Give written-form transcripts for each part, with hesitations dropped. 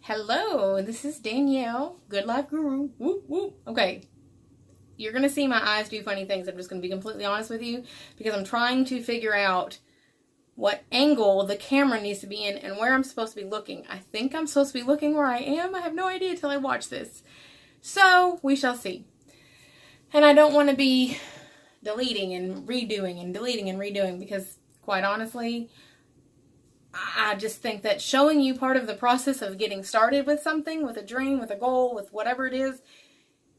Hello, this is Danielle, Good Life Guru. Whoop, whoop. Okay, you're going to see my eyes do funny things. I'm just going to be completely honest with you because I'm trying to figure out what angle the camera needs to be in and where I'm supposed to be looking. I think I'm supposed to be looking where I am. I have no idea until I watch this. So, we shall see. And I don't want to be deleting and redoing and deleting and redoing because, quite honestly, I just think that showing you part of the process of getting started with something, with a dream, with a goal, with whatever it is,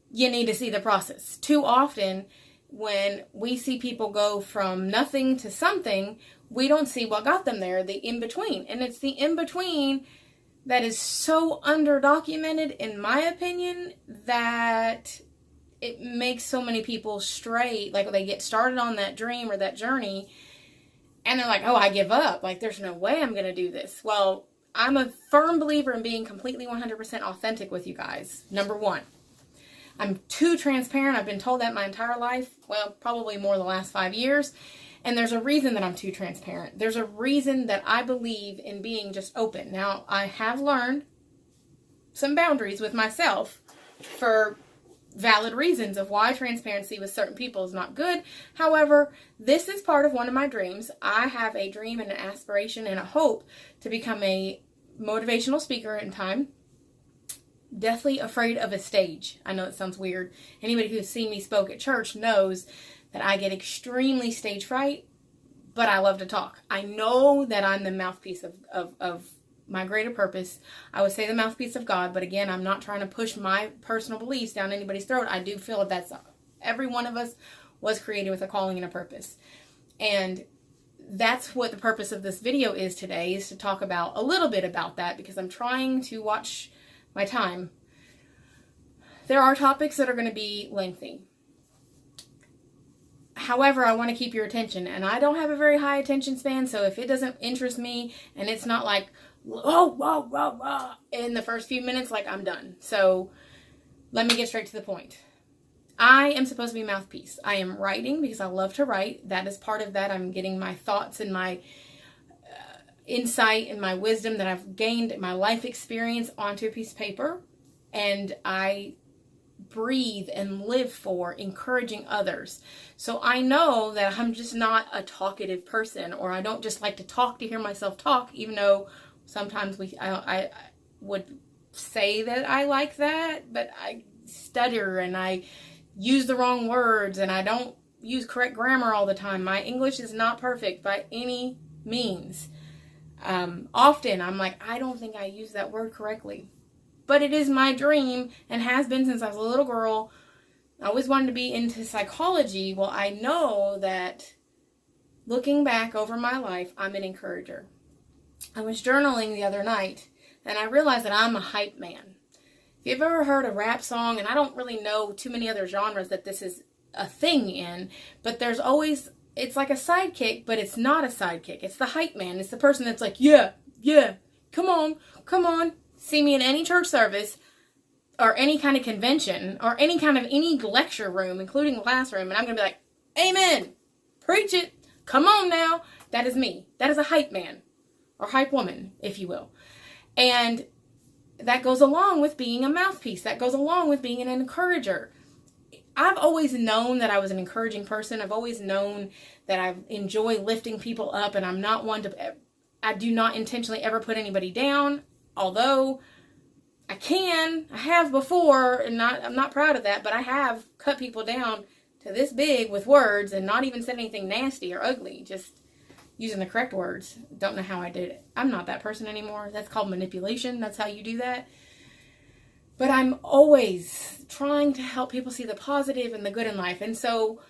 you need to see the process. Too often, when we see people go from nothing to something, we don't see what got them there, the in-between. And it's the in-between that is so underdocumented, in my opinion, that it makes so many people stray. Like, they get started on that dream or that journey, and they're like, oh, I give up. Like, there's no way I'm going to do this. Well, I'm a firm believer in being completely 100% authentic with you guys. Number one, I'm too transparent. I've been told that my entire life. Well, probably more the last 5 years. And there's a reason that I'm too transparent. There's a reason that I believe in being just open. Now, I have learned some boundaries with myself for valid reasons of why transparency with certain people is not good. However, this is part of one of my dreams. I have a dream and an aspiration and a hope to become a motivational speaker in time. Deathly afraid of a stage. I know it sounds weird. Anybody who's seen me spoke at church knows that I get extremely stage fright, but I love to talk. I know that I'm the mouthpiece of my greater purpose. I would say the mouthpiece of God, but again, I'm not trying to push my personal beliefs down anybody's throat. I do feel that every one of us was created with a calling and a purpose. And that's what the purpose of this video is today, is to talk about a little bit about that, because I'm trying to watch my time. There are topics that are going to be lengthy. However, I want to keep your attention, and I don't have a very high attention span, so if it doesn't interest me and it's not like, whoa, whoa, whoa, whoa, in the first few minutes, like, I'm done. So let me get straight to the point. I am supposed to be mouthpiece. I am writing because I love to write. That is part of that. I'm getting my thoughts and my insight and my wisdom that I've gained, my life experience, onto a piece of paper. And I breathe and live for encouraging others. So I know that I'm just not a talkative person, or I don't just like to talk to hear myself talk, even though sometimes I would say that I like that, but I stutter and I use the wrong words and I don't use correct grammar all the time. My English is not perfect by any means. Often I'm like, I don't think I use that word correctly. But it is my dream, and has been since I was a little girl. I always wanted to be into psychology. Well, I know that looking back over my life, I'm an encourager. I was journaling the other night, and I realized that I'm a hype man. If you've ever heard a rap song, and I don't really know too many other genres that this is a thing in, but there's always, it's like a sidekick, but it's not a sidekick. It's the hype man. It's the person that's like, yeah, come on, come on. See me in any church service or any kind of convention or any lecture room, including classroom, and I'm going to be like, amen, preach it, come on now. That is me. That is a hype man or hype woman, if you will. And that goes along with being a mouthpiece. That goes along with being an encourager. I've always known that I was an encouraging person. I've always known that I enjoy lifting people up, and I'm not one to, I do not intentionally ever put anybody down. Although I have before, and I'm not proud of that, but I have cut people down to this big with words and not even said anything nasty or ugly, just using the correct words. Don't know how I did it. I'm not that person anymore. That's called manipulation. That's how you do that. But I'm always trying to help people see the positive and the good in life. And so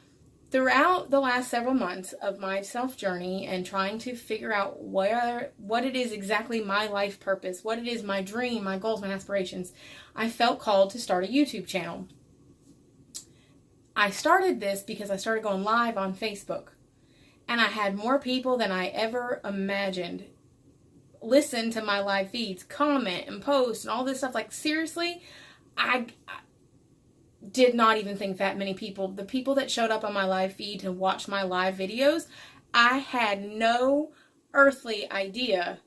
throughout the last several months of my self-journey and trying to figure out what it is exactly my life purpose, what it is my dream, my goals, my aspirations, I felt called to start a YouTube channel. I started this because I started going live on Facebook, and I had more people than I ever imagined listen to my live feeds, comment and post and all this stuff. Like, seriously, I did not even think that many people, the people that showed up on my live feed to watch my live videos, I had no earthly idea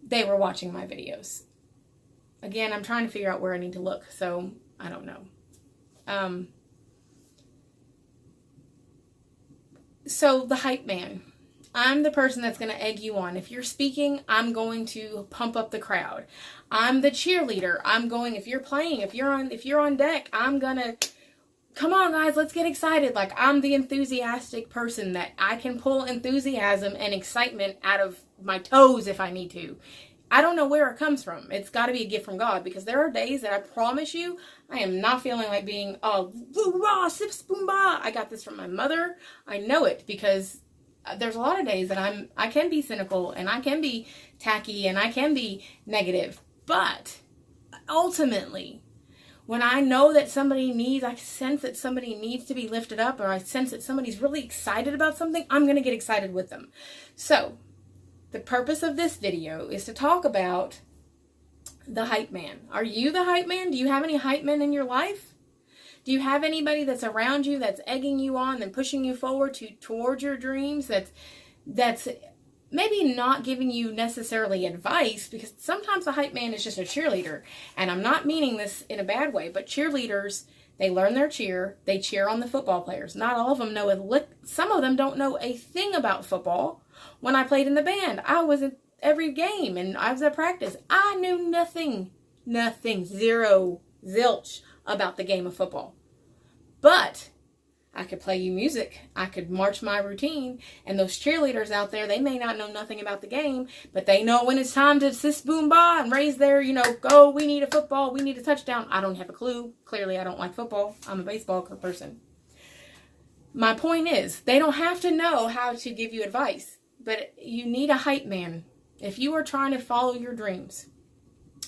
they were watching my videos. Again, I'm trying to figure out where I need to look, so I don't know. So the hype man. I'm the person that's going to egg you on. If you're speaking, I'm going to pump up the crowd. I'm the cheerleader. If you're playing, if you're on deck, I'm going to, come on guys, let's get excited. Like, I'm the enthusiastic person that I can pull enthusiasm and excitement out of my toes if I need to. I don't know where it comes from. It's got to be a gift from God, because there are days that I promise you I am not feeling like being woo-rah, sip-spoon-bah. I got this from my mother. I know it, because there's a lot of days that I can be cynical, and I can be tacky, and I can be negative. But ultimately, when I know that I sense that somebody needs to be lifted up, or I sense that somebody's really excited about something, I'm going to get excited with them. So the purpose of this video is to talk about the hype man. Are you the hype man? Do you have any hype men in your life? Do you have anybody that's around you that's egging you on and pushing you forward towards your dreams, that's maybe not giving you necessarily advice, because sometimes the hype man is just a cheerleader. And I'm not meaning this in a bad way, but cheerleaders, they learn their cheer. They cheer on the football players. Not all of them know some of them don't know a thing about football. When I played in the band, I was at every game and I was at practice. I knew nothing, zero, zilch about the game of football. But I could play you music. I could march my routine. And those cheerleaders out there, they may not know nothing about the game, but they know when it's time to sis boom ba and raise their, go, we need a football, we need a touchdown. I don't have a clue. Clearly, I don't like football. I'm a baseball person. My point is, they don't have to know how to give you advice, but you need a hype man. If you are trying to follow your dreams,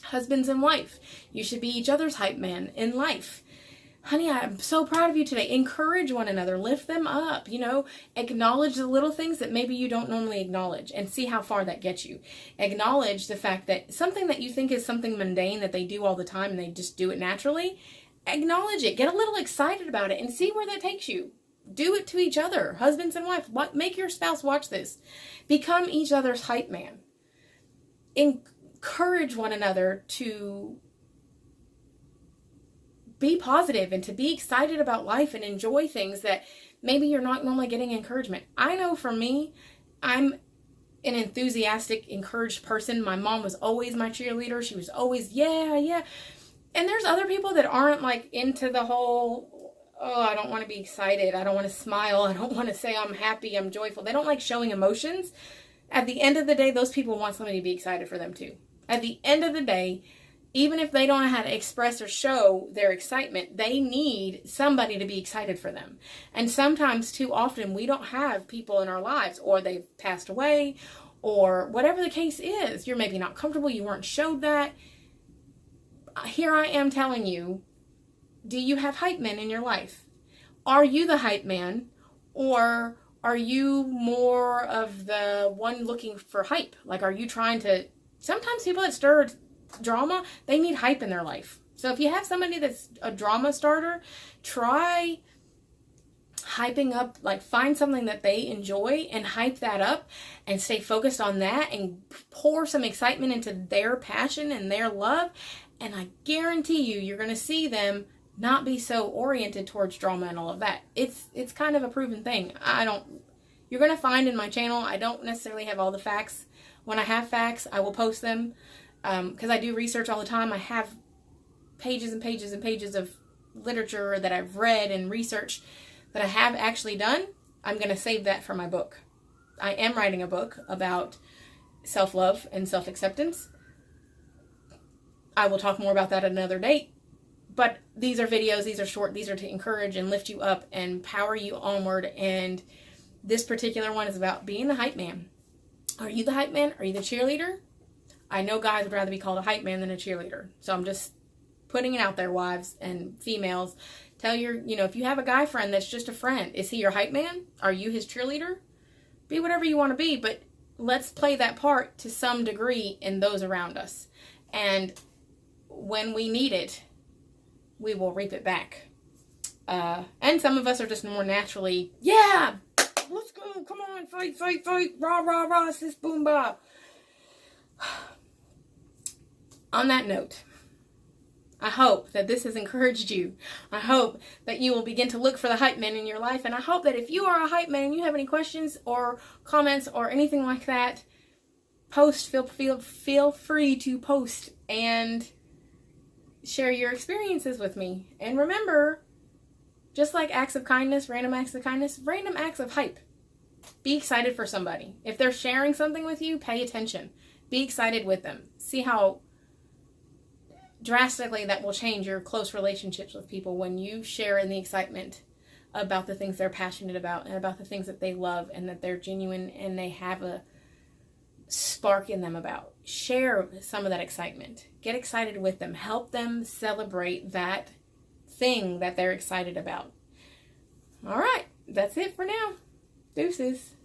husbands and wife, you should be each other's hype man in life. Honey, I'm so proud of you today. Encourage one another. Lift them up. Acknowledge the little things that maybe you don't normally acknowledge, and see how far that gets you. Acknowledge the fact that something that you think is something mundane that they do all the time and they just do it naturally, acknowledge it. Get a little excited about it and see where that takes you. Do it to each other. Husbands and wives, make your spouse watch this. Become each other's hype man. Encourage one another to be positive and to be excited about life and enjoy things that maybe you're not normally getting encouragement. I know for me, I'm an enthusiastic, encouraged person. My mom was always my cheerleader. She was always, yeah. And there's other people that aren't like into the whole, I don't want to be excited. I don't want to smile. I don't want to say I'm happy, I'm joyful. They don't like showing emotions. At the end of the day, those people want somebody to be excited for them too. At the end of the day, even if they don't know how to express or show their excitement, they need somebody to be excited for them. And sometimes, too often, we don't have people in our lives, or they've passed away, or whatever the case is. You're maybe not comfortable, you weren't showed that. Here I am telling you, do you have hype men in your life? Are you the hype man, or are you more of the one looking for hype? Like, are you trying to... Sometimes people that stir drama, they need hype in their life. So if you have somebody that's a drama starter, try hyping up, like find something that they enjoy and hype that up and stay focused on that and pour some excitement into their passion and their love. And I guarantee you're going to see them not be so oriented towards drama and all of that. It's kind of a proven thing. You're going to find in my channel, I don't necessarily have all the facts. When I have facts, I will post them. Because I do research all the time. I have pages and pages and pages of literature that I've read and researched that I have actually done. I'm going to save that for my book. I am writing a book about self-love and self-acceptance. I will talk more about that at another date. But these are videos, these are short, these are to encourage and lift you up and power you onward. And this particular one is about being the hype man. Are you the hype man? Are you the cheerleader? I know guys would rather be called a hype man than a cheerleader. So I'm just putting it out there, wives and females. Tell if you have a guy friend that's just a friend, is he your hype man? Are you his cheerleader? Be whatever you want to be, but let's play that part to some degree in those around us. And when we need it, we will reap it back. And some of us are just more naturally, yeah, let's go, come on, fight, rah, rah, rah, sis, boom, ba. On that note, I hope that this has encouraged you. I hope that you will begin to look for the hype men in your life. And I hope that if you are a hype man and you have any questions or comments or anything like that, post. Feel free to post and share your experiences with me. And remember, just like acts of kindness, random acts of hype. Be excited for somebody. If they're sharing something with you, pay attention. Be excited with them. See how drastically that will change your close relationships with people when you share in the excitement about the things they're passionate about and about the things that they love and that they're genuine and they have a spark in them about. Share some of that excitement. Get excited with them. Help them celebrate that thing that they're excited about. All right, that's it for now. Deuces.